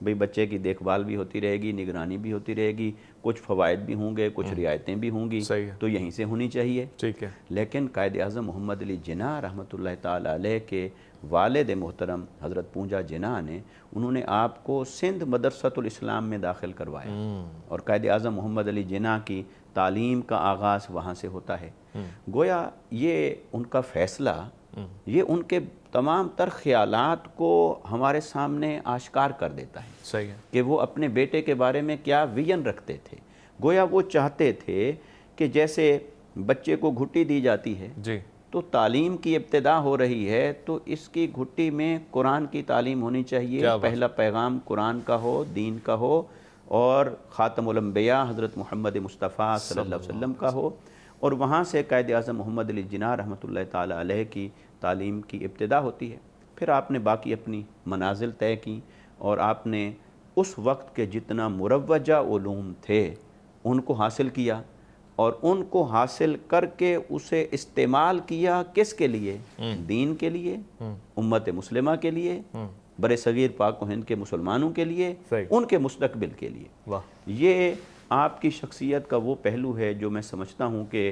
بھئی بچے کی دیکھ بھال بھی ہوتی رہے گی، نگرانی بھی ہوتی رہے گی، کچھ فوائد بھی ہوں گے، کچھ رعایتیں بھی ہوں گی، صحیح ہے، تو یہیں سے ہونی چاہیے۔ ٹھیک ہے، لیکن قائد اعظم محمد علی جناح رحمۃ اللہ تعالیٰ علیہ کے والد محترم حضرت پونجا جناح نے، انہوں نے آپ کو سندھ مدرسۃ الاسلام میں داخل کروایا، اور قائد اعظم محمد علی جناح کی تعلیم کا آغاز وہاں سے ہوتا ہے۔ گویا یہ ان کا فیصلہ، یہ ان کے تمام تر خیالات کو ہمارے سامنے آشکار کر دیتا ہے صحیح ہے، کہ وہ اپنے بیٹے کے بارے میں کیا ویژن رکھتے تھے۔ گویا وہ چاہتے تھے کہ جیسے بچے کو گھٹی دی جاتی ہے جی، تو تعلیم کی ابتدا ہو رہی ہے، تو اس کی گھٹی میں قرآن کی تعلیم ہونی چاہیے، کیا بات، پہلا پیغام قرآن کا ہو، دین کا ہو، اور خاتم الانبیاء حضرت محمد مصطفیٰ صلی اللہ علیہ وسلم کا ہو۔ اور وہاں سے قائد اعظم محمد علی جناح رحمۃ اللہ تعالیٰ علیہ کی تعلیم کی ابتدا ہوتی ہے۔ پھر آپ نے باقی اپنی منازل طے کی، اور آپ نے اس وقت کے جتنا مروجہ علوم تھے ان کو حاصل کیا، اور ان کو حاصل کر کے اسے استعمال کیا کس کے لیے؟ دین کے لیے، امت مسلمہ کے لیے، بر صغیر پاک و ہند کے مسلمانوں کے لیے، صحیح، ان کے مستقبل کے لیے۔ واہ، یہ آپ کی شخصیت کا وہ پہلو ہے جو میں سمجھتا ہوں کہ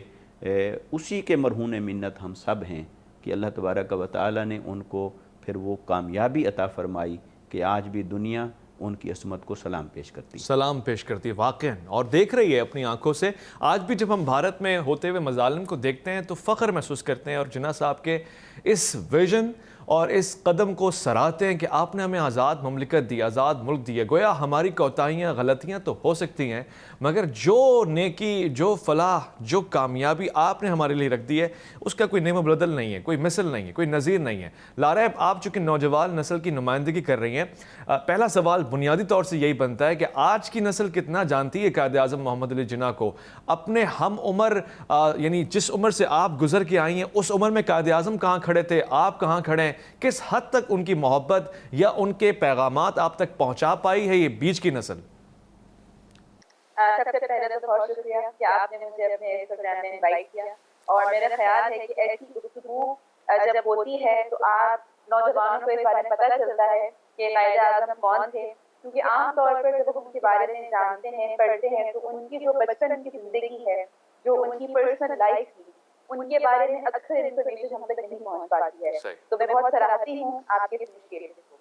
اسی کے مرہون منت ہم سب ہیں کہ اللہ تبارک و تعالیٰ نے ان کو پھر وہ کامیابی عطا فرمائی کہ آج بھی دنیا ان کی عصمت کو سلام پیش کرتی ہے۔ سلام پیش کرتی ہے واقعاً، اور دیکھ رہی ہے اپنی آنکھوں سے۔ آج بھی جب ہم بھارت میں ہوتے ہوئے مظالم کو دیکھتے ہیں تو فخر محسوس کرتے ہیں، اور جناح صاحب کے اس ویژن اور اس قدم کو سراہتے ہیں کہ آپ نے ہمیں آزاد مملکت دی، آزاد ملک دی ہے۔ گویا ہماری کوتاہیاں، غلطیاں تو ہو سکتی ہیں، مگر جو نیکی، جو فلاح، جو کامیابی آپ نے ہمارے لیے رکھ دی ہے، اس کا کوئی نیم و بدل نہیں ہے، کوئی مثل نہیں ہے، کوئی نظیر نہیں ہے۔ لارا، آپ چونکہ نوجوان نسل کی نمائندگی کر رہی ہیں، پہلا سوال بنیادی طور سے یہی بنتا ہے کہ آج کی نسل کتنا جانتی ہے قائد اعظم محمد علی جناح کو؟ اپنے ہم عمر، یعنی جس عمر سے آپ گزر کے آئی ہیں، اس عمر میں قائد اعظم کہاں کھڑے تھے، آپ کہاں کھڑے ہیں؟ کس حد تک ان کی محبت یا ان کے پیغامات آپ تک پہنچا پائی ہے یہ بیچ کی نسل؟ سب سے پہلے تو بہت شکریہ کہ آپ نے مجھے اپنے اس پروگرام میں انوائٹ کیا، اور میرا خیال ہے کہ ایسی گفتگو جب ہوتی ہے تو آپ نوجوانوں کو اس بارے میں پتہ چلتا ہے کہ قائد اعظم کون تھے، کیونکہ عام طور پر جب ان کے بارے میں جانتے ہیں، پڑھتے ہیں، تو ان کی جو بچپن کی زندگی ہے، جو ان کی پرسنل لائف تھی، ان کے بارے میں اکثر انفارمیشن ہم تک نہیں پہنچ پاتی ہے۔ تو میں بہت سراہتی ہوں آپ کے اس مشکل کو۔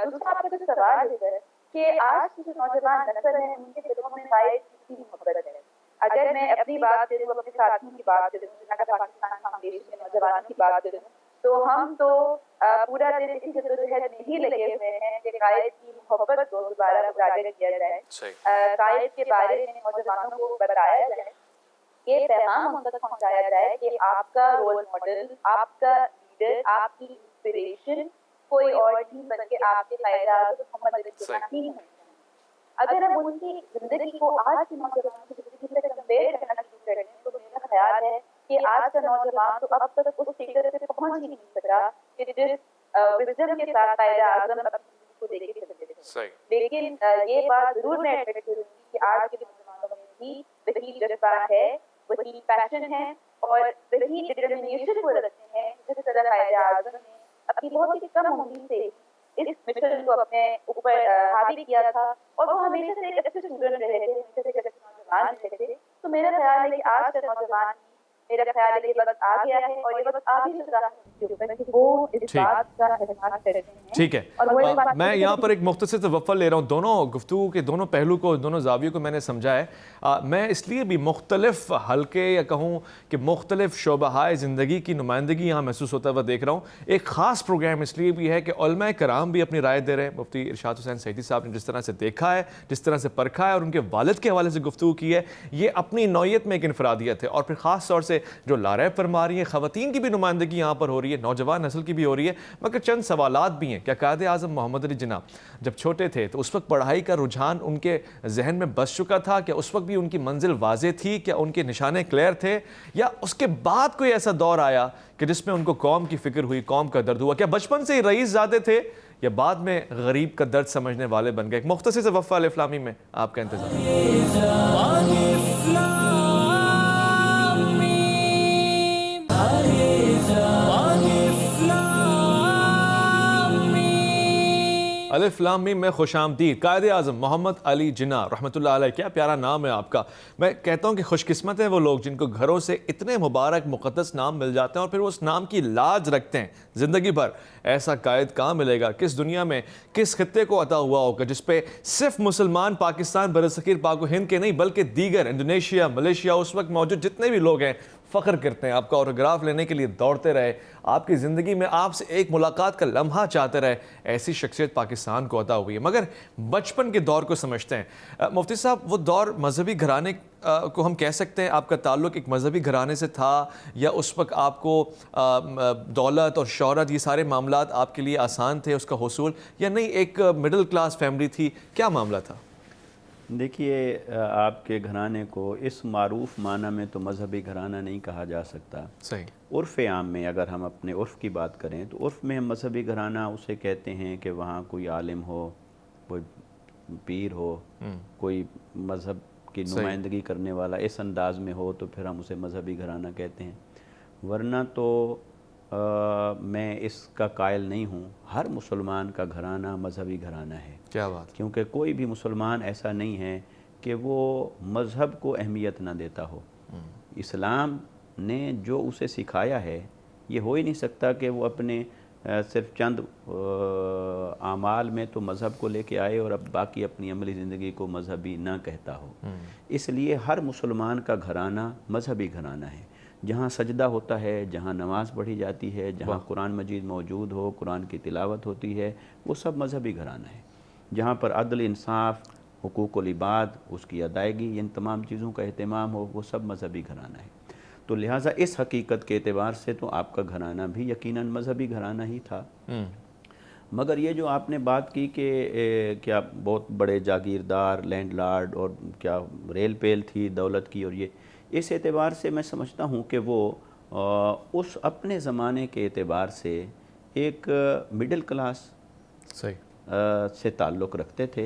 دوسرا آپ کا جو سوال ہے سر، کہ آج کی جو نوجوان نسل ہے ان کے دلوں میں قائد کی محبت ہے۔ اگر میں اپنی بات کروں، اپنے ساتھیوں کی بات کروں، جناح پاکستان فاؤنڈیشن کے نوجوانوں کی بات کروں، تو ہم تو پورا دن اسی جدوجہد میں ہی لگے ہوئے ہیں کہ قائد کی محبت کو دوبارہ اجاگر کیا جائے، قائد کے بارے میں نوجوانوں کو بتایا جائے، یہ پیغام ان تک پہنچایا جائے کہ آپ کا رول ماڈل، آپ کا لیڈر، آپ کی انسپریشن کوئی اور نہیں بلکہ آپ کے قائد اعظم محمد علی جناح ہی ہیں۔ اگر ہم ان کی زندگی کو آج کے نوجوان کی زندگی سے کمپیئر کرنا شروع کریں تو میرا خیال ہے کہ آج کا نوجوان تو اب تک اس فکر سے پہنچ ہی نہیں سکا کہ جس وزڈم کے ساتھ قائد اعظم اپنی زندگی کو دیکھ کے چلتے تھے۔ لیکن یہ بات ضرور میں ایڈمٹ کروں گی کہ آج کے نوجوانوں میں بھی وہی جذبہ ہے، وہی پیشن ہے، اور وہی ڈٹرمنیشن کو رکھتے ہیں جس طرح قائد اعظم نے اپنی بہت ہی کم عمری سے اس مشن کو اپنے اوپر حاوی کیا تھا، اور وہ ہمیشہ سے ایک اچھے اسٹوڈنٹ رہے تھے، ہمیشہ سے ایک اچھے نوجوان رہے تھے۔ تو میرا خیال ہے کہ آج کا نوجوان، میرا خیال ہے کہ یہ وقت آ گیا ہے، اور یہ وقت آ بھی چکا ہے کہ وہ اس بات کا احساس کرتے ہیں۔ ٹھیک ہے، میں یہاں پر ایک مختصر توقع لے رہا ہوں، دونوں گفتگو کے دونوں پہلو کو، دونوں زاویوں کو میں نے سمجھا ہے۔ میں اس لیے بھی مختلف حلقے یا کہوں کہ مختلف شعبہائے زندگی کی نمائندگی یہاں محسوس ہوتا ہوا دیکھ رہا ہوں۔ ایک خاص پروگرام اس لیے بھی ہے کہ علماء کرام بھی اپنی رائے دے رہے ہیں۔ مفتی ارشاد حسین سعیدی صاحب نے جس طرح سے دیکھا ہے، جس طرح سے پرکھا ہے اور ان کے والد کے حوالے سے گفتگو کی ہے، یہ اپنی نوعیت میں ایک انفرادیت ہے۔ اور پھر خاص طور سے جو لارا فرما رہی ہیں، خواتین کی بھی نمائندگی یہاں پر ہو رہی ہے، نوجوان نسل کی بھی ہو رہی ہے، مگر چند سوالات بھی ہیں۔ کیا قائد اعظم محمد علی جناح جب چھوٹے تھے تو اس وقت پڑھائی کا رجحان ان کے ذہن میں بس چکا تھا؟ کیا اس وقت بھی ان کی منزل واضح تھی؟ کیا ان کے نشانے کلیئر تھے؟ یا اس کے بعد کوئی ایسا دور آیا کہ جس میں ان کو قوم کی فکر ہوئی، قوم کا درد ہوا؟ کیا بچپن سے ہی رئیس زادے تھے یا بعد میں غریب کا درد سمجھنے والے بن گئے؟ ایک مختصر سے وقفہ الف لامی میں آپ کا انتظار۔ الف لام میم میں خوش آمدید قائد اعظم محمد علی جناح رحمۃ اللہ علیہ، کیا پیارا نام ہے آپ کا۔ میں کہتا ہوں کہ خوش قسمت ہیں وہ لوگ جن کو گھروں سے اتنے مبارک مقدس نام مل جاتے ہیں اور پھر وہ اس نام کی لاج رکھتے ہیں زندگی بھر۔ ایسا قائد کہاں ملے گا، کس دنیا میں کس خطے کو عطا ہوا ہوگا جس پہ صرف مسلمان پاکستان برصغیر پاک و ہند کے نہیں بلکہ دیگر انڈونیشیا، ملیشیا اس وقت موجود جتنے بھی لوگ ہیں فخر کرتے ہیں، آپ کا آٹوگراف لینے کے لیے دوڑتے رہے، آپ کی زندگی میں آپ سے ایک ملاقات کا لمحہ چاہتے رہے۔ ایسی شخصیت پاکستان کو عطا ہوئی ہے۔ مگر بچپن کے دور کو سمجھتے ہیں مفتی صاحب، وہ دور مذہبی گھرانے کو ہم کہہ سکتے ہیں آپ کا تعلق ایک مذہبی گھرانے سے تھا، یا اس وقت آپ کو دولت اور شہرت یہ سارے معاملات آپ کے لیے آسان تھے اس کا حصول، یا نہیں ایک مڈل کلاس فیملی تھی، کیا معاملہ تھا؟ دیکھیے، آپ کے گھرانے کو اس معروف معنی میں تو مذہبی گھرانہ نہیں کہا جا سکتا۔ صحیح۔ عرف عام میں اگر ہم اپنے عرف کی بات کریں تو عرف میں ہم مذہبی گھرانہ اسے کہتے ہیں کہ وہاں کوئی عالم ہو، کوئی پیر ہو، کوئی مذہب کی نمائندگی کرنے والا اس انداز میں ہو تو پھر ہم اسے مذہبی گھرانہ کہتے ہیں۔ ورنہ تو میں اس کا قائل نہیں ہوں، ہر مسلمان کا گھرانہ مذہبی گھرانہ ہے۔ کیا بات۔ کیونکہ کوئی بھی مسلمان ایسا نہیں ہے کہ وہ مذہب کو اہمیت نہ دیتا ہو۔ اسلام نے جو اسے سکھایا ہے یہ ہو ہی نہیں سکتا کہ وہ اپنے صرف چند اعمال میں تو مذہب کو لے کے آئے اور اب باقی اپنی عملی زندگی کو مذہبی نہ کہتا ہو۔ اس لیے ہر مسلمان کا گھرانہ مذہبی گھرانہ ہے۔ جہاں سجدہ ہوتا ہے، جہاں نماز پڑھی جاتی ہے، جہاں قرآن مجید موجود ہو، قرآن کی تلاوت ہوتی ہے، وہ سب مذہبی گھرانہ ہے۔ جہاں پر عدل، انصاف، حقوق العباد، اس کی ادائیگی، ان تمام چیزوں کا اہتمام ہو، وہ سب مذہبی گھرانہ ہے۔ تو لہٰذا اس حقیقت کے اعتبار سے تو آپ کا گھرانہ بھی یقیناً مذہبی گھرانہ ہی تھا۔ مگر یہ جو آپ نے بات کی کہ کیا بہت بڑے جاگیردار، لینڈ لارڈ، اور کیا ریل پیل تھی دولت کی، اور یہ اس اعتبار سے میں سمجھتا ہوں کہ وہ اس اپنے زمانے کے اعتبار سے ایک مڈل کلاس سے تعلق رکھتے تھے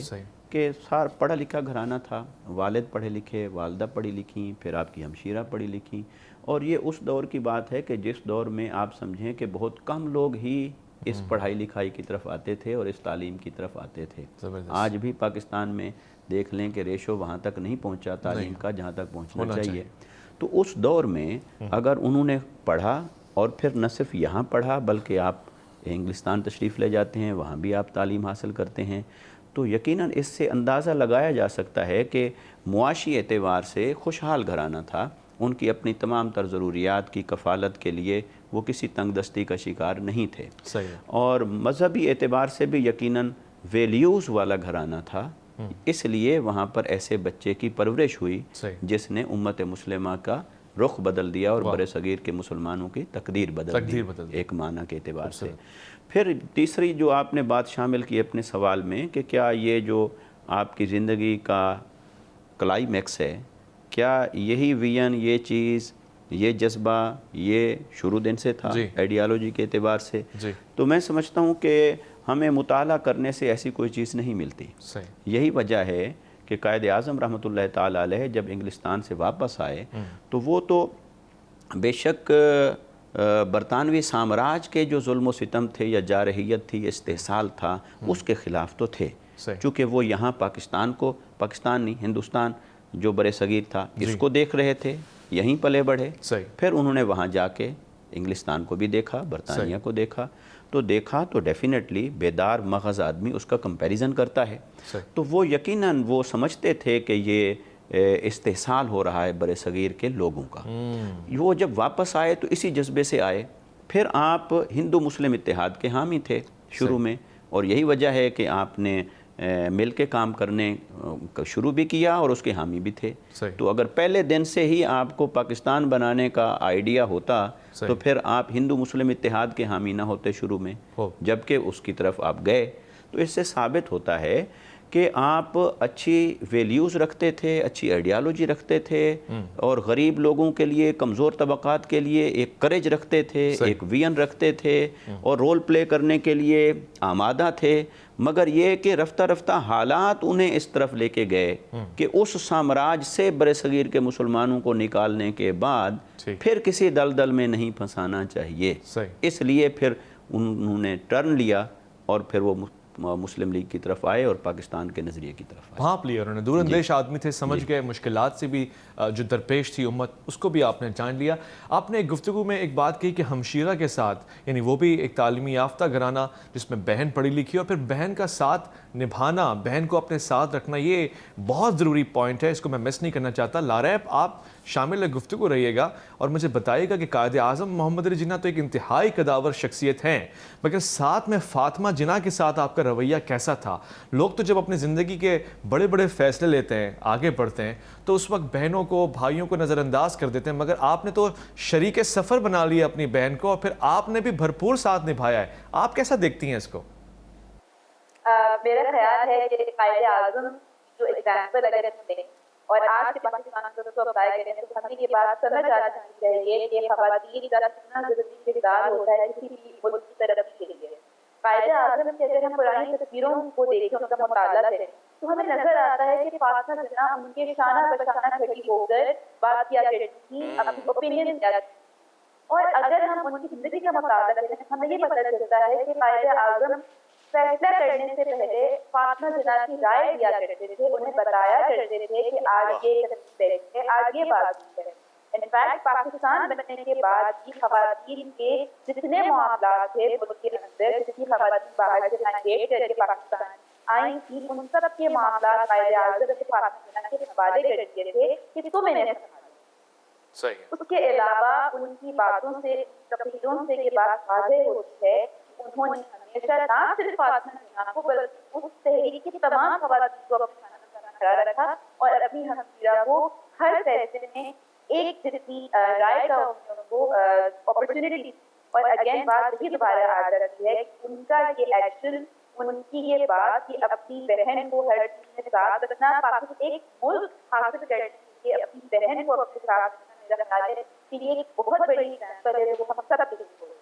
کہ پڑھا لکھا گھرانہ تھا، والد پڑھے لکھے، والدہ پڑھی لکھی، پھر آپ کی ہمشیرہ پڑھی لکھی، اور یہ اس دور کی بات ہے کہ جس دور میں آپ سمجھیں کہ بہت کم لوگ ہی اس پڑھائی لکھائی کی طرف آتے تھے اور اس تعلیم کی طرف آتے تھے۔ آج بھی پاکستان میں دیکھ لیں کہ ریشو وہاں تک نہیں پہنچا تعلیم کا جہاں تک پہنچنا چاہیے۔ تو اس دور میں اگر انہوں نے پڑھا، اور پھر نہ صرف یہاں پڑھا بلکہ آپ انگلستان تشریف لے جاتے ہیں، وہاں بھی آپ تعلیم حاصل کرتے ہیں، تو یقیناً اس سے اندازہ لگایا جا سکتا ہے کہ معاشی اعتبار سے خوشحال گھرانہ تھا۔ ان کی اپنی تمام تر ضروریات کی کفالت کے لیے وہ کسی تنگ دستی کا شکار نہیں تھے۔ اور مذہبی اعتبار سے بھی یقیناً ویلیوز والا گھرانہ تھا، اس لیے وہاں پر ایسے بچے کی پرورش ہوئی جس نے امت مسلمہ کا رخ بدل دیا اور بر صغیر کے مسلمانوں کی تقدیر بدل دی ایک معنی کے اعتبار سے۔ پھر تیسری جو آپ نے بات شامل کی اپنے سوال میں کہ کیا یہ جو آپ کی زندگی کا کلائمیکس ہے، کیا یہی ویژن، یہ چیز، یہ جذبہ، یہ شروع دن سے تھا آئیڈیالوجی کے اعتبار سے؟ تو میں سمجھتا ہوں کہ ہمیں مطالعہ کرنے سے ایسی کوئی چیز نہیں ملتی۔ یہی وجہ ہے کہ قائد اعظم رحمۃ اللہ تعالیٰ علیہ جب انگلستان سے واپس آئے تو وہ تو بے شک برطانوی سامراج کے جو ظلم و ستم تھے یا جارحیت تھی، استحصال تھا، اس کے خلاف تو تھے، چونکہ وہ یہاں پاکستان نہیں، ہندوستان جو بر صغیر تھا اس کو دیکھ رہے تھے، یہیں پلے بڑھے۔ پھر انہوں نے وہاں جا کے انگلستان کو بھی دیکھا، برطانیہ کو دیکھا، تو ڈیفینیٹلی بیدار مغز آدمی اس کا کمپیریزن کرتا ہے۔ تو وہ یقیناً وہ سمجھتے تھے کہ یہ استحصال ہو رہا ہے بر صغیر کے لوگوں کا۔ وہ جب واپس آئے تو اسی جذبے سے آئے۔ پھر آپ ہندو مسلم اتحاد کے حامی تھے شروع میں، اور یہی وجہ ہے کہ آپ نے مل کے کام کرنے شروع بھی کیا اور اس کے حامی بھی تھے۔ تو اگر پہلے دن سے ہی آپ کو پاکستان بنانے کا آئیڈیا ہوتا تو پھر آپ ہندو مسلم اتحاد کے حامی نہ ہوتے شروع میں، جبکہ اس کی طرف آپ گئے۔ تو اس سے ثابت ہوتا ہے کہ آپ اچھی ویلیوز رکھتے تھے، اچھی آئیڈیالوجی رکھتے تھے، اور غریب لوگوں کے لیے، کمزور طبقات کے لیے ایک کریج رکھتے تھے، ایک ویژن رکھتے تھے، اور رول پلے کرنے کے لیے آمادہ تھے۔ مگر یہ کہ رفتہ رفتہ حالات انہیں اس طرف لے کے گئے کہ اس سامراج سے بر صغیر کے مسلمانوں کو نکالنے کے بعد پھر کسی دلدل میں نہیں پھنسانا چاہیے۔ اس لیے پھر انہوں نے ٹرن لیا اور پھر وہ مسلم لیگ کی طرف آئے اور پاکستان کے نظریے کی طرف آئے. بھانپ لیا انہوں نے, دور اندیش آدمی تھے, سمجھ گئے مشکلات سے بھی جو درپیش تھی امت, اس کو بھی آپ نے جان لیا. آپ نے ایک گفتگو میں ایک بات کہی کہ ہمشیرہ کے ساتھ, یعنی وہ بھی ایک تعلیمی یافتہ گھرانہ جس میں بہن پڑھی لکھی, اور پھر بہن کا ساتھ نبھانا, بہن کو اپنے ساتھ رکھنا, یہ بہت ضروری پوائنٹ ہے, اس کو میں مس نہیں کرنا چاہتا. لاریب آپ شامل گفتگو رہیے گا اور مجھے بتائیے گا کہ قائد اعظم محمد علی جناح تو ایک انتہائی قداور شخصیت ہیں, مگر ساتھ میں فاطمہ جناح کے ساتھ آپ کا رویہ کیسا تھا؟ لوگ تو جب اپنی زندگی کے بڑے بڑے فیصلے لیتے ہیں, آگے بڑھتے ہیں, تو اس وقت بہنوں کو, بھائیوں کو نظر انداز کر دیتے ہیں, مگر آپ نے تو شریک سفر بنا لیا اپنی بہن کو, اور پھر آپ نے بھی بھرپور ساتھ نبھایا ہے. آپ کیسا دیکھتی ہیں اس کو؟ میرا خیال ہے کہ قائد اعظم جو ایگزامپل اگر ہم دیں اور آج کے پاکستان کو تو اپلائی کریں تو ہمیں یہ بات سمجھ آ جانی چاہیے کہ خواتین کا کتنا ضروری کردار ہوتا ہے کسی بھی ملک کی ترقی کے لیے. قائد اعظم کے اگر ہم پرانی تصویروں کو دیکھیں, ان کا مطالعہ کریں, تو ہمیں نظر آتا ہے کہ فاطمہ جناح ان کے شانہ بشانہ کھڑی ہو کر بات کیا کرتی تھی, اپنی اوپینین کیا کرتی. اور اگر ہم ان کی زندگی کا مطالعہ کریں ہمیں یہ پتہ چلتا ہے کہ قائد اعظم فیصلہ کرنے سے پہلے فاطمہ جناح کی رائے دیا کرتے تھے, انہیں بتایا کرتے تھے کہ آج یہ ہے, آج یہ بات ہے. انفیکٹ پاکستان بننے کے بعد کی خواتین کے جتنے معاملات تھے ملک کے اندر, جتنی خواتین باہر سے مائگریٹ کر کے پاکستان آئی تھی, ان سب کے معاملات قائد اعظم سے فاطمہ جناح کے حوالے کر دیے تھے کہ تم انہیں سنبھالو. اس کے علاوہ ان کی باتوں سے, تقریروں سے یہ بات واضح ہوتی ہے کہ انہوں نے ہمیشہ نہ صرف فاطمہ جناح کو بلکہ اس تحریک کی تمام خواتین کو اپنا کھڑا رکھا اور اپنی ہمشیرہ کو ہر فیصلے میں ایک جتنی رائے کا ان کو اپرچونٹی. اور اگین بات یہ دوبارہ آ جاتی ہے کہ ان کا یہ ایکشن, ان کی یہ بات کہ اپنی بہن کو ہر چیز میں ساتھ رکھنا, پاکستان ایک ملک حاصل کرنے کے لیے اپنی بہن کو اپنے ساتھ رکھنا, میرا خیال ہے کہ یہ ایک بہت بڑی ایگزامپل ہے جو ہم سب کے لیے.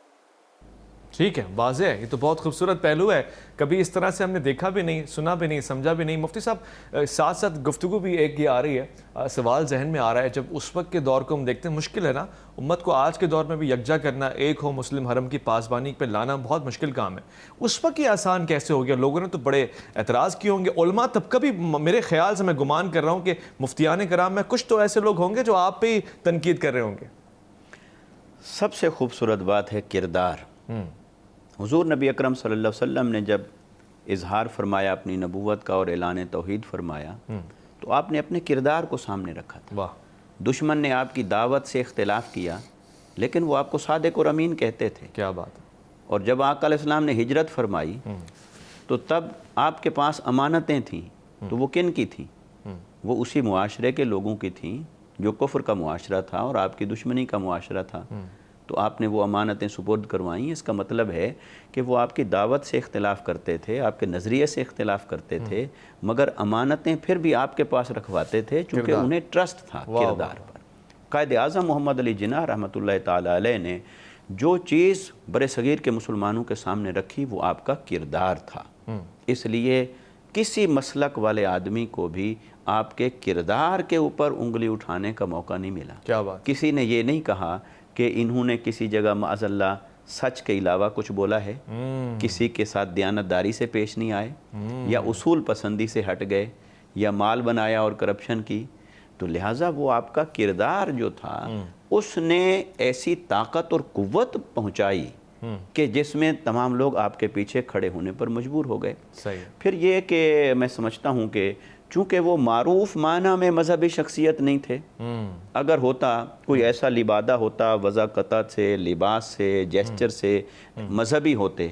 ٹھیک ہے, واضح ہے, یہ تو بہت خوبصورت پہلو ہے, کبھی اس طرح سے ہم نے دیکھا بھی نہیں, سنا بھی نہیں, سمجھا بھی نہیں. مفتی صاحب ساتھ ساتھ گفتگو بھی ایک یہ آ رہی ہے, سوال ذہن میں آ رہا ہے, جب اس وقت کے دور کو ہم دیکھتے ہیں, مشکل ہے نا امت کو آج کے دور میں بھی یکجا کرنا, ایک ہو مسلم حرم کی پاسبانی پہ لانا بہت مشکل کام ہے. اس وقت یہ آسان کیسے ہو گیا؟ لوگوں نے تو بڑے اعتراض کیے ہوں گے, علماء طبقہ بھی, میرے خیال سے میں گمان کر رہا ہوں کہ مفتیان کرام میں کچھ تو ایسے لوگ ہوں گے جو آپ پہ ہی تنقید کر رہے ہوں گے. سب سے خوبصورت بات ہے کردار. حضور نبی اکرم صلی اللہ علیہ وسلم نے جب اظہار فرمایا اپنی نبوت کا اور اعلان توحید فرمایا, تو آپ نے اپنے کردار کو سامنے رکھا تھا. دشمن نے آپ کی دعوت سے اختلاف کیا لیکن وہ آپ کو صادق اور امین کہتے تھے. کیا بات ہے. اور جب آقا علیہ السلام نے ہجرت فرمائی تو تب آپ کے پاس امانتیں تھیں, تو وہ کن کی تھیں؟ وہ اسی معاشرے کے لوگوں کی تھیں جو کفر کا معاشرہ تھا اور آپ کی دشمنی کا معاشرہ تھا. تو آپ نے وہ امانتیں سپرد کروائیں. اس کا مطلب ہے کہ وہ آپ کی دعوت سے اختلاف کرتے تھے, آپ کے نظریے سے اختلاف کرتے تھے, مگر امانتیں پھر بھی آپ کے پاس رکھواتے تھے چونکہ انہیں ٹرسٹ تھا کردار پر. قائد اعظم محمد علی جناح رحمۃ اللہ تعالیٰ علیہ نے جو چیز بر صغیر کے مسلمانوں کے سامنے رکھی وہ آپ کا کردار تھا. اس لیے کسی مسلک والے آدمی کو بھی آپ کے کردار کے اوپر انگلی اٹھانے کا موقع نہیں ملا. کیا بات. کسی نے یہ نہیں کہا کہ انہوں نے کسی جگہ معاذ اللہ سچ کے علاوہ کچھ بولا ہے, کسی کے ساتھ دیانتداری سے پیش نہیں آئے, یا اصول پسندی سے ہٹ گئے, یا مال بنایا اور کرپشن کی. تو لہٰذا وہ آپ کا کردار جو تھا اس نے ایسی طاقت اور قوت پہنچائی کہ جس میں تمام لوگ آپ کے پیچھے کھڑے ہونے پر مجبور ہو گئے. پھر یہ کہ میں سمجھتا ہوں کہ چونکہ وہ معروف معنی میں مذہبی شخصیت نہیں تھے, اگر ہوتا کوئی ایسا لبادہ ہوتا, وضاقت سے, لباس سے, جیسچر سے مذہبی ہوتے,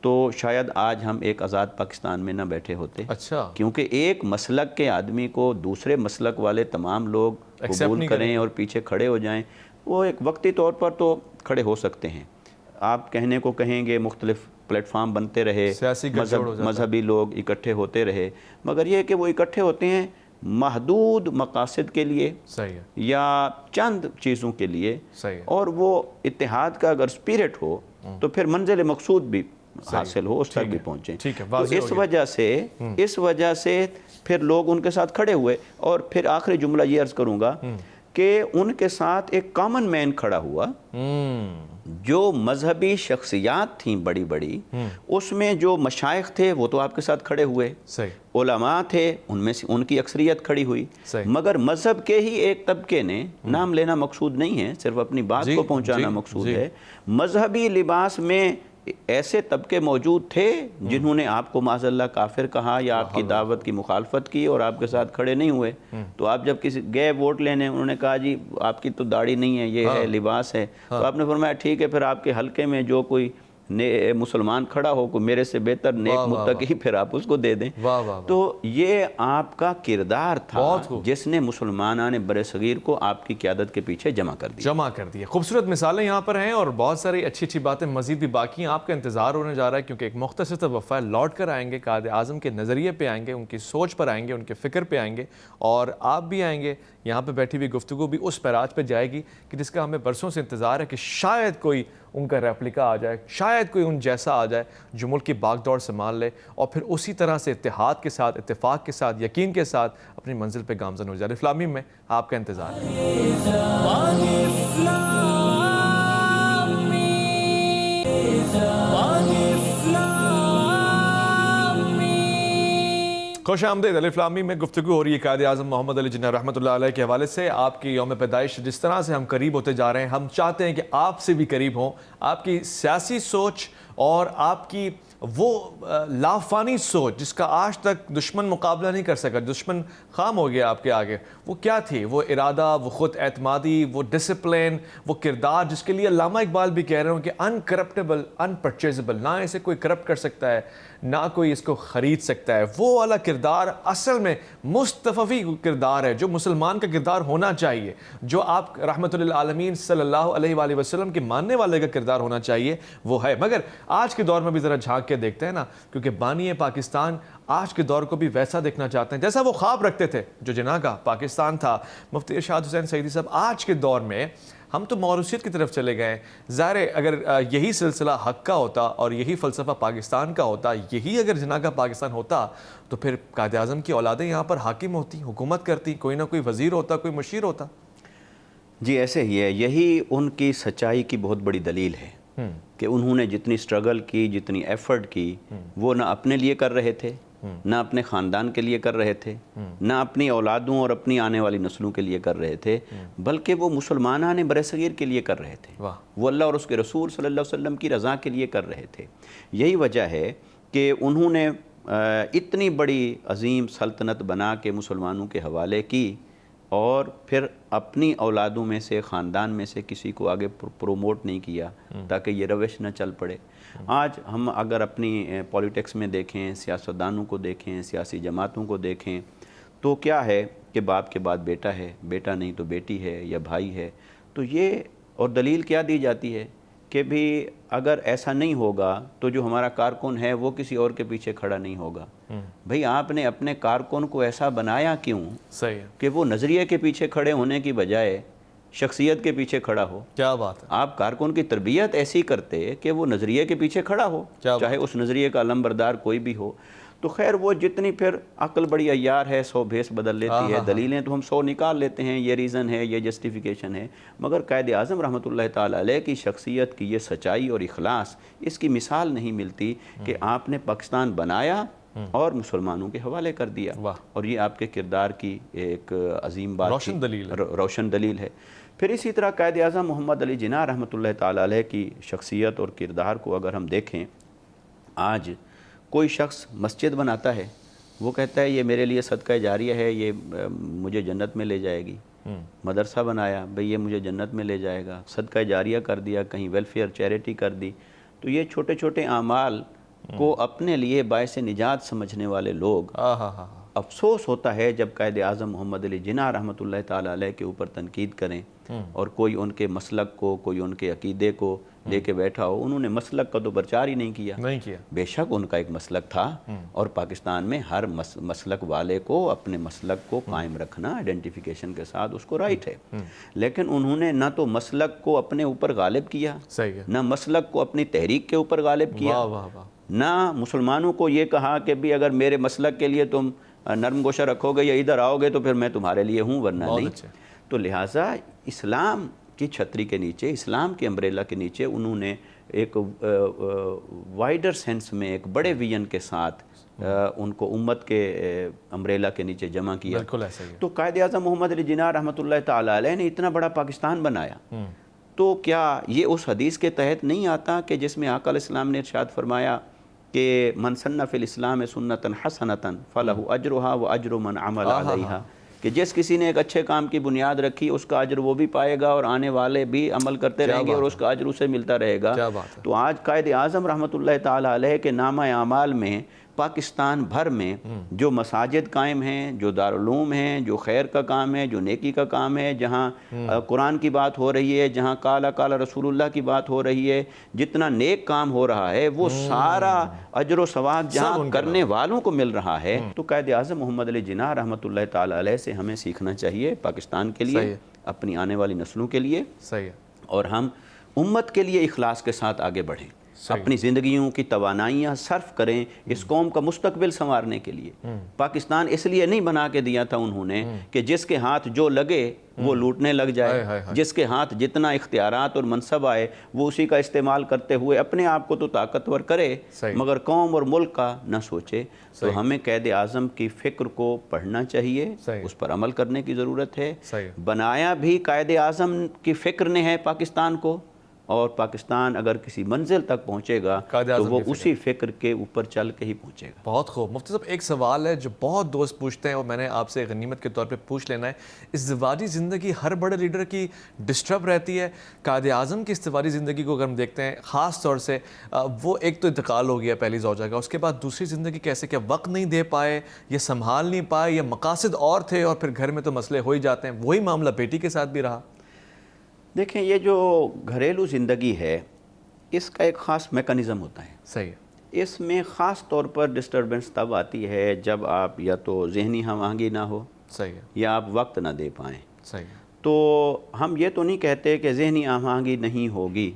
تو شاید آج ہم ایک آزاد پاکستان میں نہ بیٹھے ہوتے. اچھا. کیونکہ ایک مسلک کے آدمی کو دوسرے مسلک والے تمام لوگ قبول کریں اور پیچھے کھڑے ہو جائیں, وہ ایک وقتی طور پر تو کھڑے ہو سکتے ہیں. آپ کہنے کو کہیں گے مختلف پلیٹ فارم بنتے رہے, مذہبی لوگ اکٹھے ہوتے رہے, مگر یہ کہ وہ اکٹھے ہوتے ہیں محدود مقاصد کے لیے یا چند چیزوں کے لیے, اور وہ اتحاد کا اگر سپیرٹ ہو تو پھر منزل مقصود بھی حاصل ہو, اس تک بھی پہنچیں. تو اس وجہ سے پھر لوگ ان کے ساتھ کھڑے ہوئے. اور پھر آخری جملہ یہ عرض کروں گا کہ ان کے ساتھ ایک کامن مین کھڑا ہوا جو مذہبی شخصیات تھیں بڑی بڑی، اس میں جو مشائخ تھے وہ تو آپ کے ساتھ کھڑے ہوئے، صحیح، علماء تھے ان میں سے ان کی اکثریت کھڑی ہوئی، صحیح، مگر مذہب کے ہی ایک طبقے نے، نام لینا مقصود نہیں ہے، صرف اپنی بات کو پہنچانا مقصود ہے، مذہبی لباس میں ایسے طبقے موجود تھے جنہوں نے آپ کو معاذ اللہ کافر کہا یا آپ کی دعوت کی مخالفت کی اور آپ کے ساتھ کھڑے نہیں ہوئے۔ تو آپ جب کسی گئے ووٹ لینے، انہوں نے کہا جی آپ کی تو داڑھی نہیں ہے، یہ ہے لباس ہے، تو آپ نے فرمایا ٹھیک ہے، پھر آپ کے حلقے میں جو کوئی مسلمان کھڑا ہو کوئی میرے سے بہتر نیک متقی، پھر آپ اس کو دے دیں۔ تو یہ آپ کا کردار تھا جس نے مسلمانان بر صغیر کو آپ کی قیادت کے پیچھے جمع کر دیا۔ خوبصورت مثالیں یہاں پر ہیں اور بہت ساری اچھی اچھی باتیں مزید بھی باقی ہیں، آپ کا انتظار ہونے جا رہا ہے کیونکہ ایک مختصر وفا لوٹ کر آئیں گے، قائد اعظم کے نظریے پہ آئیں گے، ان کی سوچ پر آئیں گے، ان کے فکر پہ آئیں گے، اور آپ بھی آئیں گے۔ یہاں پہ بیٹھی ہوئی گفتگو بھی اس پیراج پہ جائے گی کہ جس کا ہمیں برسوں سے انتظار ہے کہ شاید کوئی ان کا ریپلیکا آ جائے، شاید کوئی ان جیسا آ جائے جو ملک کی باغ دوڑ سنبھال لے اور پھر اسی طرح سے اتحاد کے ساتھ، اتفاق کے ساتھ، یقین کے ساتھ اپنی منزل پہ گامزن ہو جائے۔ الف لام میم میں آپ کا انتظار ہے۔ خوش آمدید۔ الف لام میم میں گفتگو ہو رہی ہے قائد اعظم محمد علی جناح رحمۃ اللہ علیہ کے حوالے سے۔ آپ کی یوم پیدائش جس طرح سے ہم قریب ہوتے جا رہے ہیں، ہم چاہتے ہیں کہ آپ سے بھی قریب ہوں، آپ کی سیاسی سوچ اور آپ کی وہ لافانی سوچ جس کا آج تک دشمن مقابلہ نہیں کر سکا، دشمن خام ہو گیا آپ کے آگے، وہ کیا تھی؟ وہ ارادہ، وہ خود اعتمادی، وہ ڈسپلن، وہ کردار جس کے لیے علامہ اقبال بھی کہہ رہے ہوں کہ انکرپٹیبل، انپرچیزبل، نہ اسے کوئی کرپٹ کر سکتا ہے، نہ کوئی اس کو خرید سکتا ہے۔ وہ والا کردار اصل میں مصطفی کردار ہے جو مسلمان کا کردار ہونا چاہیے، جو آپ رحمت للعالمین صلی اللہ علیہ وآلہ وسلم کے ماننے والے کا کردار ہونا چاہیے، وہ ہے۔ مگر آج کے دور میں بھی ذرا جھانک کے دیکھتے ہیں نا، کیونکہ بانی پاکستان آج کے دور کو بھی ویسا دیکھنا چاہتے ہیں جیسا وہ خواب رکھتے تھے جو جناح کا پاکستان تھا۔ مفتی ارشاد حسین سعیدی صاحب، آج کے دور میں ہم تو موروثیت کی طرف چلے گئے۔ ظاہر ہے اگر یہی سلسلہ حق کا ہوتا اور یہی فلسفہ پاکستان کا ہوتا، یہی اگر جناح کا پاکستان ہوتا تو پھر قائد اعظم کی اولادیں یہاں پر حاکم ہوتی، حکومت کرتی، کوئی نہ کوئی وزیر ہوتا، کوئی مشیر ہوتا۔ جی ایسے ہی ہے، یہی ان کی سچائی کی بہت بڑی دلیل ہے کہ انہوں نے جتنی سٹرگل کی، جتنی ایفرٹ کی، وہ نہ اپنے لیے کر رہے تھے، نہ اپنے خاندان کے لیے کر رہے تھے، نہ اپنی اولادوں اور اپنی آنے والی نسلوں کے لیے کر رہے تھے، بلکہ وہ مسلمانان برصغیر کے لیے کر رہے تھے، وہ اللہ اور اس کے رسول صلی اللہ علیہ وسلم کی رضا کے لیے کر رہے تھے۔ یہی وجہ ہے کہ انہوں نے اتنی بڑی عظیم سلطنت بنا کے مسلمانوں کے حوالے کی اور پھر اپنی اولادوں میں سے، خاندان میں سے کسی کو آگے پروموٹ نہیں کیا تاکہ یہ روش نہ چل پڑے۔ آج ہم اگر اپنی پولیٹکس میں دیکھیں، سیاستدانوں کو دیکھیں، سیاسی جماعتوں کو دیکھیں، تو کیا ہے کہ باپ کے بعد بیٹا ہے، بیٹا نہیں تو بیٹی ہے یا بھائی ہے۔ تو یہ اور دلیل کیا دی جاتی ہے کہ بھی اگر ایسا نہیں ہوگا تو جو ہمارا کارکن ہے وہ کسی اور کے پیچھے کھڑا نہیں ہوگا۔ بھئی آپ نے اپنے کارکن کو ایسا بنایا کیوں صحیح ہے کہ وہ نظریے کے پیچھے کھڑے ہونے کی بجائے شخصیت کے پیچھے کھڑا ہو؟ کیا بات ہے۔ آپ کارکن کی تربیت ایسی کرتے کہ وہ نظریے کے پیچھے کھڑا ہو، چاہے اس نظریے کا علم بردار کوئی بھی ہو۔ تو خیر وہ جتنی پھر عقل بڑی عیار ہے، 100 بھیس بدل لیتی ہے، دلیلیں تو ہم 100 نکال لیتے ہیں، یہ ریزن ہے، یہ جسٹیفیکیشن ہے، مگر قائد اعظم رحمۃ اللہ تعالیٰ علیہ کی شخصیت کی یہ سچائی اور اخلاص، اس کی مثال نہیں ملتی کہ آپ نے پاکستان بنایا اور مسلمانوں کے حوالے کر دیا، اور یہ آپ کے کردار کی ایک عظیم بات، روشن دلیل ہے۔ پھر اسی طرح قائد اعظم محمد علی جناح رحمۃ اللہ تعالیٰ علیہ کی شخصیت اور کردار کو اگر ہم دیکھیں، آج کوئی شخص مسجد بناتا ہے، وہ کہتا ہے یہ میرے لیے صدقہ جاریہ ہے، یہ مجھے جنت میں لے جائے گی۔ مدرسہ بنایا، بھئی یہ مجھے جنت میں لے جائے گا، صدقہ جاریہ کر دیا، کہیں ویلفیئر چیریٹی کر دی۔ تو یہ چھوٹے چھوٹے اعمال کو اپنے لیے باعث نجات سمجھنے والے لوگ، افسوس ہوتا ہے جب قائد اعظم محمد علی جناح رحمۃ اللہ تعالیٰ علیہ کے اوپر تنقید کریں اور کوئی ان کے مسلک کو، کوئی ان کے عقیدے کو لے کے بیٹھا ہو۔ انہوں نے مسلک کا تو پرچار ہی نہیں کیا۔ بے شک ان کا ایک مسلک تھا، اور پاکستان میں ہر مسلک والے کو اپنے مسلک کو قائم رکھنا آئیڈینٹیفیکیشن کے ساتھ اس کو رائٹ ہے، لیکن انہوں نے نہ تو مسلک کو اپنے اوپر غالب کیا، نہ مسلک کو اپنی تحریک کے اوپر غالب کیا، نہ مسلمانوں کو یہ کہا کہ بھی اگر میرے مسلک کے لیے تم نرم گوشہ رکھو گے یا ادھر آؤ گے تو پھر میں تمہارے لیے ہوں ورنہ نہیں۔ تو لہٰذا اسلام کی چھتری کے نیچے، اسلام کے امبریلا کے نیچے انہوں نے ایک وائڈر سینس میں ایک بڑے ویژن کے ساتھ ان کو امت کے امبریلا کے نیچے جمع کیا. بالکل ایسا ہی ہے. تو قائد اعظم محمد علی جناح رحمۃ اللہ تعالیٰ علیہ نے اتنا بڑا پاکستان بنایا، تو کیا یہ اس حدیث کے تحت نہیں آتا کہ جس میں آقا علیہ السلام نے ارشاد فرمایا کہ من سن فی الاسلام سنتا حسنتا فلہ اجرہا و اجر من عمل علیہا، کہ جس کسی نے ایک اچھے کام کی بنیاد رکھی اس کا اجر وہ بھی پائے گا اور آنے والے بھی عمل کرتے رہیں گے اور اس کا اجر اسے ملتا رہے گا. تو آج قائد اعظم رحمۃ اللہ تعالیٰ علیہ کے نامہ اعمال میں پاکستان بھر میں جو مساجد قائم ہیں، جو دارالعلوم ہیں، جو خیر کا کام ہے، جو نیکی کا کام ہے، جہاں قرآن کی بات ہو رہی ہے، جہاں قال رسول اللہ کی بات ہو رہی ہے، جتنا نیک کام ہو رہا ہے وہ سارا اجر و ثواب جہاں کرنے والوں کو مل رہا ہے. تو قائد اعظم محمد علی جناح رحمۃ اللہ تعالیٰ علیہ سے ہمیں سیکھنا چاہیے پاکستان کے لیے، اپنی آنے والی نسلوں کے لیے، اور ہم امت کے لیے اخلاص کے ساتھ آگے بڑھیں، اپنی زندگیوں کی توانائیاں صرف کریں اس قوم کا مستقبل سنوارنے کے لیے. پاکستان اس لیے نہیں بنا کے دیا تھا انہوں نے کہ جس کے ہاتھ جو لگے وہ لوٹنے لگ جائے، جس کے ہاتھ جتنا اختیارات اور منصب آئے وہ اسی کا استعمال کرتے ہوئے اپنے آپ کو تو طاقتور کرے مگر قوم اور ملک کا نہ سوچے. تو ہمیں قائد اعظم کی فکر کو پڑھنا چاہیے، اس پر عمل کرنے کی ضرورت ہے. بنایا بھی قائد اعظم کی فکر نے ہے پاکستان کو، اور پاکستان اگر کسی منزل تک پہنچے گا تو وہ اسی فکر کے اوپر چل کے ہی پہنچے گا. بہت خوب. مفتی صاحب ایک سوال ہے جو بہت دوست پوچھتے ہیں اور میں نے آپ سے غنیمت کے طور پہ پوچھ لینا ہے. ازدواجی زندگی ہر بڑے لیڈر کی ڈسٹرب رہتی ہے. قائد اعظم کی ازدواجی زندگی کو اگر ہم دیکھتے ہیں خاص طور سے وہ ایک تو انتقال ہو گیا پہلی زوجہ کا، اس کے بعد دوسری زندگی کیسے، کیا وقت نہیں دے پائے یا سنبھال نہیں پائے یا مقاصد اور تھے اور پھر گھر میں تو مسئلے ہو ہی جاتے ہیں. وہی معاملہ بیٹی کے ساتھ بھی رہا. دیکھیں یہ جو گھریلو زندگی ہے اس کا ایک خاص میکانزم ہوتا ہے. صحیح ہے. اس میں خاص طور پر ڈسٹربنس تب آتی ہے جب آپ یا تو ذہنی ہم آہنگی نہ ہو، صحیح ہے، یا آپ وقت نہ دے پائیں. صحیح ہے. تو ہم یہ تو نہیں کہتے کہ ذہنی ہم آہنگی نہیں ہوگی،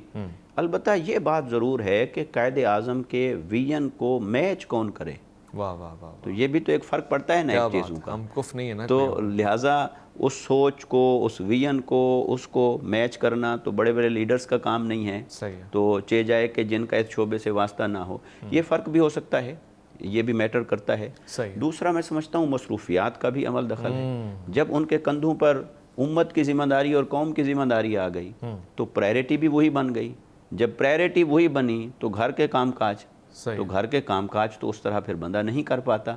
البتہ یہ بات ضرور ہے کہ قائد اعظم کے ویژن کو میچ کون کرے. واہ واہ واہ. تو یہ بھی تو ایک فرق پڑتا ہے نا ایک چیزوں کا. ہم کف نہیں ہے نا. تو لہٰذا اس سوچ کو، اس ویژن کو، اس کو میچ کرنا تو بڑے بڑے لیڈرز کا کام نہیں ہے. صحیح ہے. تو چہ جائے کہ جن کا اس شعبے سے واسطہ نہ ہو. یہ فرق بھی ہو سکتا ہے، یہ بھی میٹر کرتا ہے. صحیح. دوسرا میں سمجھتا ہوں مصروفیات کا بھی عمل دخل ہے. جب ان کے کندھوں پر امت کی ذمہ داری اور قوم کی ذمہ داری آ گئی تو پرائرٹی بھی وہی بن گئی. جب پرائرٹی وہی بنی تو گھر کے کام کاج، تو گھر کے کام کاج تو اس طرح پھر بندہ نہیں کر پاتا.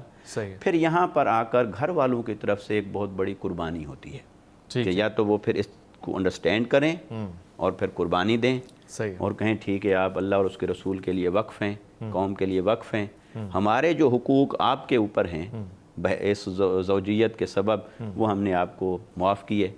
پھر یہاں پر آ کر گھر والوں کی طرف سے ایک بہت بڑی قربانی ہوتی ہے کہ یا تو وہ پھر اس کو انڈرسٹینڈ کریں اور پھر قربانی دیں اور کہیں ٹھیک ہے آپ اللہ اور اس کے رسول کے لیے وقف ہیں، قوم کے لیے وقف ہیں، ہمارے جو حقوق آپ کے اوپر ہیں اس زوجیت کے سبب وہ ہم نے آپ کو معاف کیے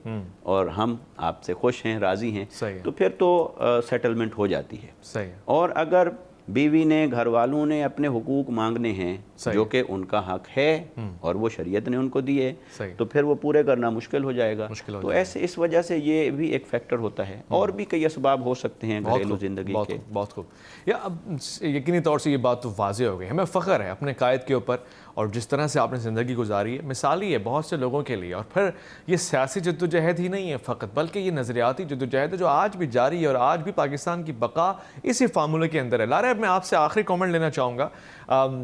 اور ہم آپ سے خوش ہیں، راضی ہیں. تو پھر تو سیٹلمنٹ ہو جاتی ہے. اور اگر بیوی نے، گھر والوں نے اپنے حقوق مانگنے ہیں جو کہ ان کا حق ہے اور وہ شریعت نے ان کو دیے، تو پھر وہ پورے کرنا مشکل ہو جائے گا. تو ایسے اس وجہ سے یہ بھی ایک فیکٹر ہوتا ہے. اور بھی کئی اسباب ہو سکتے ہیں گھریلو زندگی کے. بہت خوب. یا اب یقینی طور سے یہ بات تو واضح ہو گئی. ہمیں فخر ہے اپنے قائد کے اوپر اور جس طرح سے آپ نے زندگی گزاری ہے، مثالی ہے بہت سے لوگوں کے لیے. اور پھر یہ سیاسی جدوجہد ہی نہیں ہے فقط، بلکہ یہ نظریاتی جدوجہد ہے جو آج بھی جاری ہے اور آج بھی پاکستان کی بقا اسی فارمولے کے اندر ہے. لارا میں آپ سے آخری کامنٹ لینا چاہوں گا.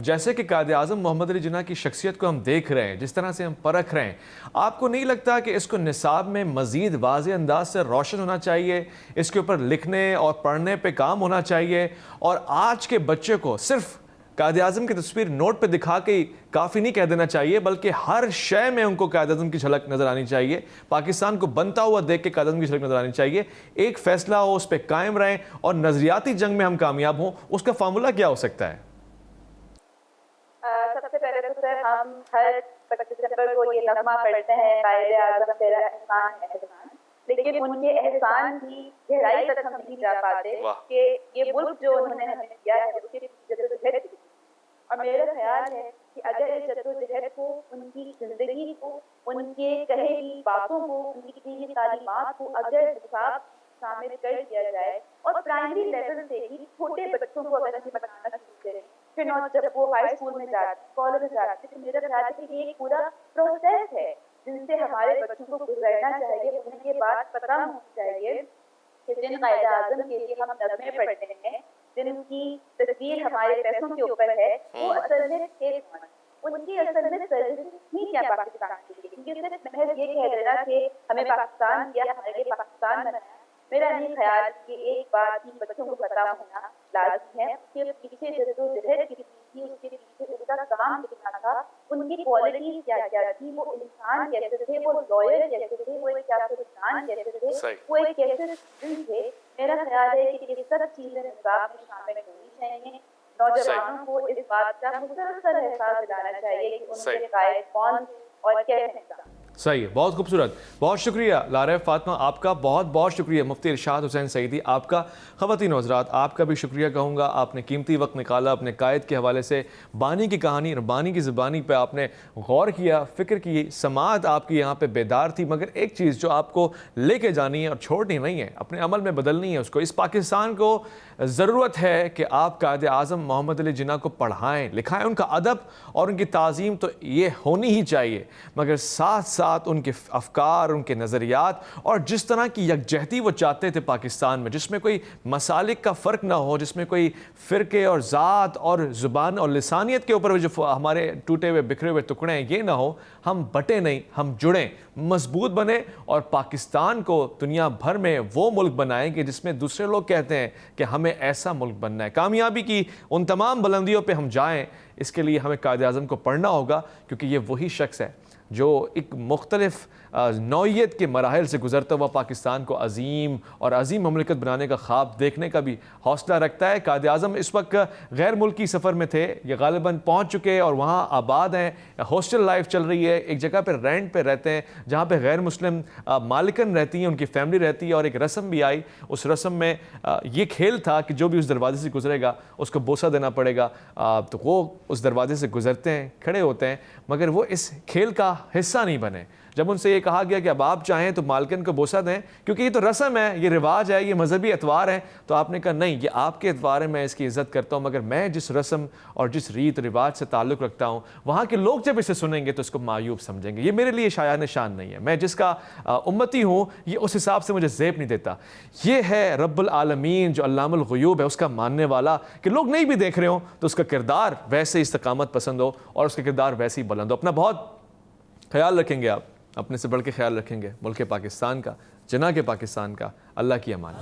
جیسے کہ قائد اعظم محمد علی جناح کی شخصیت کو ہم دیکھ رہے ہیں، جس طرح سے ہم پرکھ رہے ہیں، آپ کو نہیں لگتا کہ اس کو نصاب میں مزید واضح انداز سے روشن ہونا چاہیے، اس کے اوپر لکھنے اور پڑھنے پہ کام ہونا چاہیے، اور آج کے بچے کو صرف قائد اعظم کی تصویر نوٹ پہ دکھا کے کافی نہیں کہہ دینا چاہیے، بلکہ ہر شے میں ان کو قائد اعظم کی جھلک نظر آنی چاہیے، پاکستان کو بنتا ہوا دیکھ کے قائد اعظم کی جھلک نظر آنی چاہیے. ایک فیصلہ ہو، اس پہ قائم رہیں اور نظریاتی جنگ میں ہم کامیاب ہوں. اس کا فارمولہ کیا ہو سکتا ہے؟ سب سے پہلے تو سر ہم ہر 25 دسمبر کو یہ نغمہ پڑھتے ہیں، قائد اعظم تیرا احسان ہے احسان، لیکن ان کے احسان کی گہرائی تک ہم نہیں جا پاتے کہ یہ ملک جو انہوں نے ہمیں دیا ہے اس کی جدوجہد کی. اور میرا خیال ہے کہ اگر اس جدوجہد کو، ان کی زندگی کو، ان کے کہے کی باتوں کو، ان کی کی گئی تعلیمات کو اگر حساب شامل کر دیا جائے اور پرائمری لیول سے ہی چھوٹے بچوں کو اگر ہم بتانا شروع کریں، پھر جب وہ ہائی اسکول میں جاتے، کالج میں جاتے، تو میرا خیال ہے کہ یہ ایک پورا پروسیس ہے جن سے ہمارے بچوں کو گزرنا چاہیے، انہیں یہ بات پتہ ہونی چاہیے کہ جن قائد اعظم کے لیے ہم نغمے پڑھتے ہیں، جن کی تصویر ہمارے پیسوں کے اوپر ہے، وہ اصل میں تھے کون؟ ان کی اصل میں سرزش ہی کیا پاکستان کے لیے؟ کیونکہ صرف محض یہ کہہ دینا کہ ہمیں پاکستان دیا، ہمارے لیے پاکستان بنایا، میرا نہیں خیال کہ ایک بات ہی بچوں کو پتہ ہونا لازمی ہے کہ پیچھے جدوجہد کی تھی، اس کے پیچھے ان کا کام کتنا تھا، ان کی کوالٹی کیا کیا تھی، وہ انسان کیسے تھے، وہ لائر کیسے تھے، وہ ایک سیاستدان کیسے تھے، وہ ایک کیسے اسٹوڈنٹ تھے۔ میرا خیال ہے کہ یہ سب چیزیں نصاب میں شامل ہونی چاہیے۔ نوجوانوں کو اس بات کا مسلسل احساس دلانا چاہیے کہ ان کے قائد کون اور کیسے ہیں۔ صحیح ہے، بہت خوبصورت، بہت شکریہ لارہ فاطمہ، آپ کا بہت بہت شکریہ مفتی ارشاد حسین سعیدی، آپ کا خواتین و حضرات آپ کا بھی شکریہ کہوں گا، آپ نے قیمتی وقت نکالا، اپنے قائد کے حوالے سے بانی کی کہانی اور بانی کی زبانی پہ آپ نے غور کیا، فکر کی، سماعت آپ کی یہاں پہ بیدار تھی، مگر ایک چیز جو آپ کو لے کے جانی ہے اور چھوڑنی نہیں ہے، اپنے عمل میں بدلنی ہے اس کو۔ اس پاکستان کو ضرورت ہے کہ آپ قائد اعظم محمد علی جناح کو پڑھائیں لکھائیں، ان کا ادب اور ان کی تعظیم تو یہ ہونی ہی چاہیے، مگر ساتھ ساتھ ان کے افکار، ان کے نظریات اور جس طرح کی یکجہتی وہ چاہتے تھے پاکستان میں، جس میں کوئی مسالک کا فرق نہ ہو، جس میں کوئی فرقے اور ذات اور زبان اور لسانیت کے اوپر جو ہمارے ٹوٹے ہوئے بکھرے ہوئے ٹکڑے ہیں یہ نہ ہو، ہم بٹے نہیں، ہم جڑیں، مضبوط بنیں اور پاکستان کو دنیا بھر میں وہ ملک بنائیں کہ جس میں دوسرے لوگ کہتے ہیں کہ ہمیں ایسا ملک بننا ہے۔ کامیابی کی ان تمام بلندیوں پہ ہم جائیں، اس کے لیے ہمیں قائد اعظم کو پڑھنا ہوگا، کیونکہ یہ وہی شخص ہے جو ایک مختلف نوعیت کے مراحل سے گزرتا ہوا پاکستان کو عظیم اور عظیم مملکت بنانے کا خواب دیکھنے کا بھی حوصلہ رکھتا ہے۔ قائد اعظم اس وقت غیر ملکی سفر میں تھے، یہ غالباً پہنچ چکے اور وہاں آباد ہیں، ہاسٹل لائف چل رہی ہے، ایک جگہ پہ رینٹ پہ رہتے ہیں جہاں پہ غیر مسلم مالکن رہتی ہیں، ان کی فیملی رہتی ہے، اور ایک رسم بھی آئی، اس رسم میں یہ کھیل تھا کہ جو بھی اس دروازے سے گزرے گا اس کو بوسہ دینا پڑے گا، تو وہ اس دروازے سے گزرتے ہیں، کھڑے ہوتے ہیں، مگر وہ اس کھیل کا حصہ نہیں بنے۔ جب ان سے یہ کہا گیا کہ اب آپ چاہیں تو مالکن کو بوسہ دیں کیونکہ یہ تو رسم ہے، یہ رواج ہے، یہ مذہبی اتوار ہے، تو آپ نے کہا نہیں، یہ آپ کے اتوار ہے، میں اس کی عزت کرتا ہوں، مگر میں جس رسم اور جس ریت رواج سے تعلق رکھتا ہوں وہاں کے لوگ جب اسے سنیں گے تو اس کو معیوب سمجھیں گے، یہ میرے لیے شایان شان نہیں ہے، میں جس کا امتی ہوں یہ اس حساب سے مجھے زیب نہیں دیتا۔ یہ ہے رب العالمین جو علام الغیوب ہے، اس کا ماننے والا، کہ لوگ نہیں بھی دیکھ رہے ہوں تو اس کا کردار ویسے استقامت پسند ہو اور اس کا کردار ویسے ہی بلند ہو۔ اپنا بہت خیال رکھیں گے، آپ اپنے سے بڑھ کے خیال رکھیں گے، ملک پاکستان کا، جناح کے پاکستان کا۔ اللہ کی امان۔